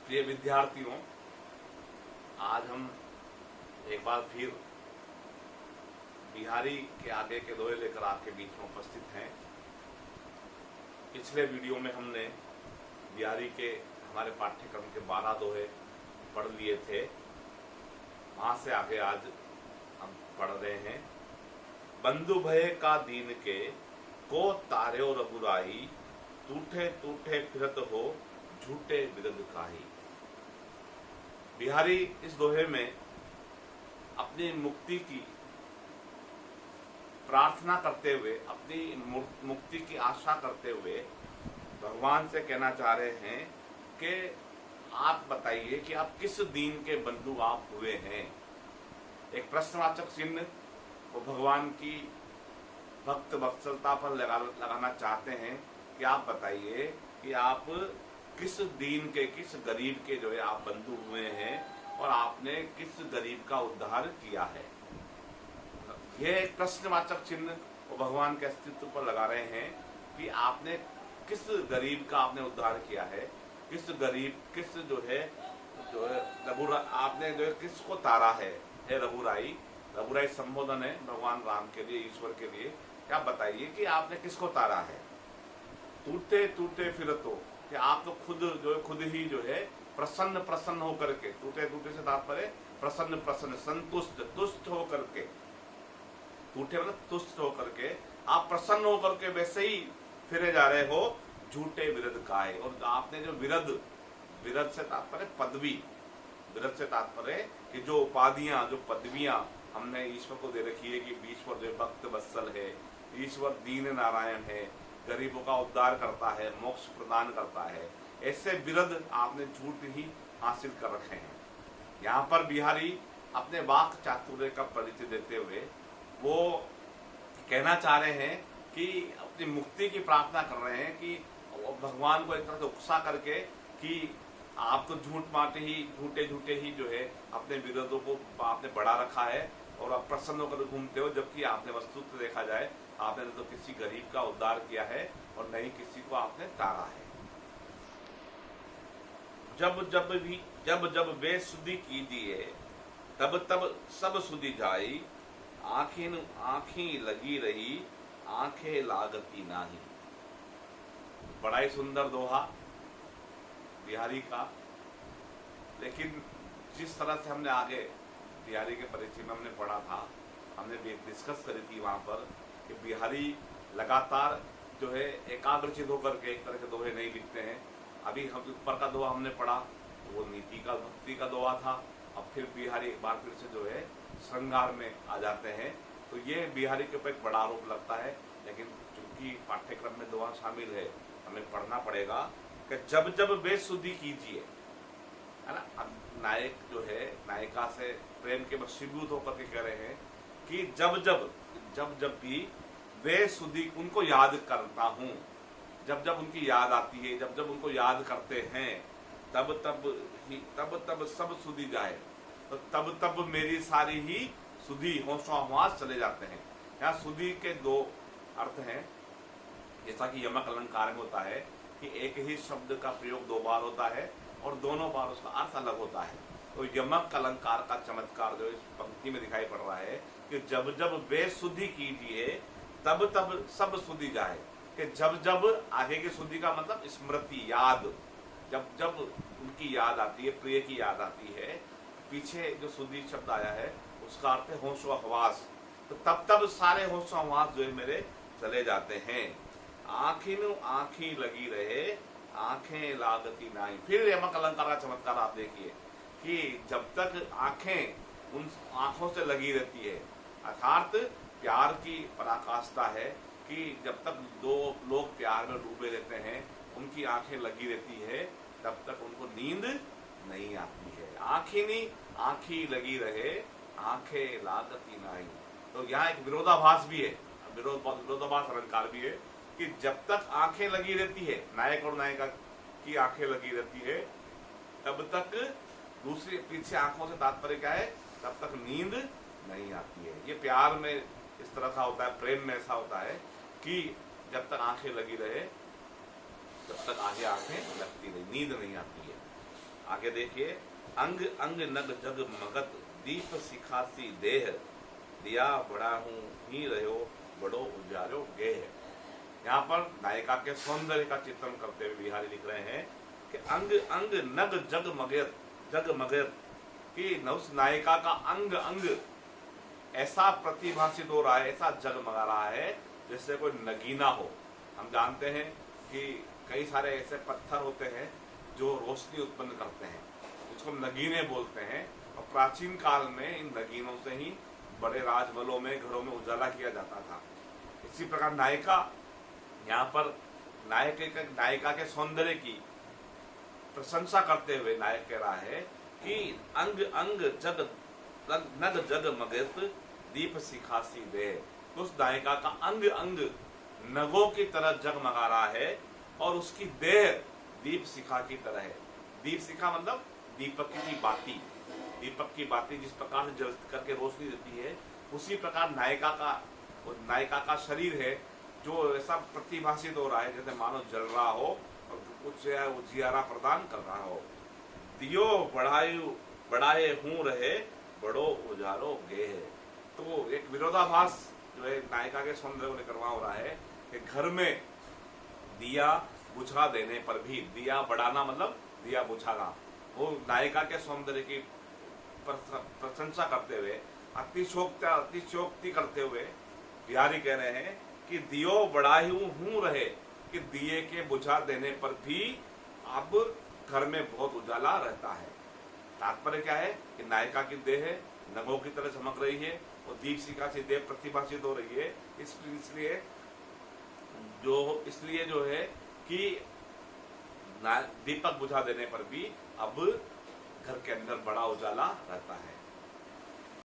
प्रिय विद्यार्थियों, आज हम एक बार फिर बिहारी के आगे के दोहे लेकर आपके बीच में उपस्थित हैं। पिछले वीडियो में हमने बिहारी के हमारे पाठ्यक्रम के 12 दोहे पढ़ लिए थे। वहां से आगे आज हम पढ़ रहे हैं। बंधु भय का दीन के को तार्यो रघुराई, टूटे टूटे फिरत हो झूठे विरद काही। बिहारी इस दोहे में अपनी मुक्ति की प्रार्थना करते हुए, अपनी मुक्ति की आशा करते हुए भगवान से कहना चाह रहे हैं कि आप बताइए कि आप किस दीन के बंधु आप हुए हैं। एक प्रश्नवाचक चिन्ह वो भगवान की भक्त वत्सलता पर लगाना चाहते हैं कि आप बताइए कि आप किस दीन के, किस गरीब के जो है आप बंधु हुए हैं और आपने किस गरीब का उद्धार किया है। यह एक प्रश्नवाचक चिन्ह वो भगवान के अस्तित्व पर लगा रहे हैं कि आपने किस गरीब का आपने उद्धार किया है, किस गरीब, किस जो है आपने जो है किसको तारा है। हे रघुराई, रघुराई संबोधन है भगवान राम के लिए, ईश्वर के लिए। क्या बताइए कि आपने किसको तारा है। टूटे टूटे फिरतो, कि आप तो खुद ही जो है प्रसन्न होकर के, टूटे टूटे से तात्पर्य प्रसन्न, संतुष्ट, तुष्ट होकर के, टूटे मतलब तुष्ट होकर के, आप प्रसन्न होकर के वैसे ही फिरे जा रहे हो झूठे विरद काहे। और आपने जो विरद से तात्पर्य पदवी, विरद से तात्पर्य कि जो उपाधियां, जो पदवियां हमने ईश्वर को दे रखी है कि ईश्वर जो भक्त वत्सल है, ईश्वर दीन नारायण है, गरीबों का उद्धार करता है, मोक्ष प्रदान करता है, ऐसे विरद आपने झूठ ही हासिल कर रखे हैं। यहाँ पर बिहारी अपने वाक चातुर्य का परिचय देते हुए वो कहना चाह रहे हैं कि अपनी मुक्ति की प्रार्थना कर रहे हैं कि भगवान को एक तरह से उकसा करके कि आप तो झूठे ही जो है अपने विरोधों को आपने बढ़ा रखा है और आप प्रसन्न होकर घूमते हो, जबकि आपने वस्तुतः देखा जाए आपने तो किसी गरीब का उद्धार किया है और नहीं किसी को आपने तारा है। जब वे सुधि कीजिए, तब तब सब सुधि जाई, आँखी लगी रही, आंखें लागती नाही। बड़ा ही सुंदर दोहा बिहारी का। लेकिन जिस तरह से हमने आगे बिहारी के परिचय में हमने पढ़ा था, हमने भी डिस्कस करी थी वहां पर कि बिहारी लगातार जो है एकाग्रचित होकर के एक तरह के दोहे नहीं लिखते हैं। अभी हम ऊपर का दोहा हमने पढ़ा वो नीति का, भक्ति का दोहा था। अब फिर बिहारी एक बार फिर से जो है श्रृंगार में आ जाते हैं। तो ये बिहारी के ऊपर एक बड़ा आरोप लगता है। लेकिन चूंकि पाठ्यक्रम में दोहा शामिल है, हमें पढ़ना पड़ेगा कि जब बेसुधी कीजिए, है ना। अब नायक जो है नायिका से प्रेम के वशीभूत होकर के कह रहे हैं कि जब भी वे सुधी उनको याद करता हूँ, जब उनकी याद आती है, जब उनको याद करते हैं, तब सब सुधी जाए। तो तब मेरी सारी ही सुधी होशोहवास चले जाते हैं। यहाँ सुधी के दो अर्थ हैं। जैसा कि यमक अलंकार में होता है कि एक ही शब्द का प्रयोग 2 बार होता है और दोनों बार उसका अर्थ अलग होता है। तो यमक अलंकार का चमत्कार जो इस पंक्ति में दिखाई पड़ रहा है कि जब बेसुधी कीजिए, तब सब सुधी जाए। कि जब आगे की सुधी का मतलब स्मृति, याद, जब उनकी याद आती है, प्रिय की याद आती है। पीछे जो सुधी शब्द आया है उसका अर्थ है होशोहवास। तो तब सारे होशोहवास जो है मेरे चले जाते हैं। आँखी लगी रहे, आंखें लागती नहीं। फिर यमक अलंकार का चमत्कार आप देखिए कि जब तक आंखें उन आंखों से लगी रहती है, अर्थात प्यार की पराकाष्ठा है कि जब तक 2 लोग प्यार में डूबे रहते हैं, उनकी आंखें लगी रहती है, तब तक उनको नींद नहीं आती है। आँखी लगी रहे, आंखें लागती नहीं। तो यहाँ एक विरोधाभास भी है, विरोधाभास अलंकार भी है कि जब तक आंखें लगी रहती है, नायक और नायिका की आंखें लगी रहती है, तब तक दूसरी पीछे आंखों से तात्पर्य क्या है, तब तक नींद नहीं आती है। ये प्यार में इस तरह का होता है, प्रेम में ऐसा होता है कि जब तक आंखें लगी रहे तब तक आगे आंखें लगती रही, नींद नहीं आती है। आगे देखिए, अंग अंग नग जग मगत दीप सिखासी देह, दिया बड़ा हूं ही रहो बड़ो उजारो गेह। यहाँ पर नायिका के सौंदर्य का चित्रण करते हुए बिहारी लिख रहे हैं कि अंग अंग नग जग मगत कि उस नायिका का अंग अंग ऐसा प्रतिभाषित हो रहा है, ऐसा जगमगा रहा है जैसे कोई नगीना हो। हम जानते हैं कि कई सारे ऐसे पत्थर होते हैं जो रोशनी उत्पन्न करते हैं, जिसको नगीने बोलते हैं, और प्राचीन काल में इन नगीनों से ही बड़े राजमहलों में, घरों में उजाला किया जाता था। इसी प्रकार नायिका, यहाँ पर नायिका के सौंदर्य की प्रशंसा करते हुए नायक कह रहा है कि अंग अंग जग नग जग मगत दीप सिखासी दे। उस नायिका का अंग अंग नगों की तरह जगमगा रहा है और उसकी देह दीप शिखा की तरह है। दीप शिखा मतलब दीपक की बाती, दीपक की बाती जिस प्रकार से जल करके रोशनी देती है, उसी प्रकार नायिका का शरीर है जो ऐसा प्रतिभाषित हो रहा है जैसे मानो जल रहा हो और कुछ उजियारा प्रदान कर रहा हो। दियो बढ़ाए हूं रहे बड़ो उजारो गेह। तो एक विरोधाभास जो है नायिका के सौंदर्य को लेकर वहां हो रहा है कि घर में दिया बुझा देने पर भी, दिया बढ़ाना मतलब दिया बुझाना, वो नायिका के सौंदर्य की प्रशंसा करते हुए, अतिशोक्ति करते हुए बिहारी कह रहे हैं कि दियो बढ़ाई हूं रहे, कि दिए के बुझा देने पर भी अब घर में बहुत उजाला रहता है। तात्पर्य क्या है कि नायिका की देह नगों की तरह चमक रही है और दीप शिखा से देह प्रतिभाषित हो रही है। इसलिए जो है कि दीपक बुझा देने पर भी अब घर के अंदर बड़ा उजाला रहता है।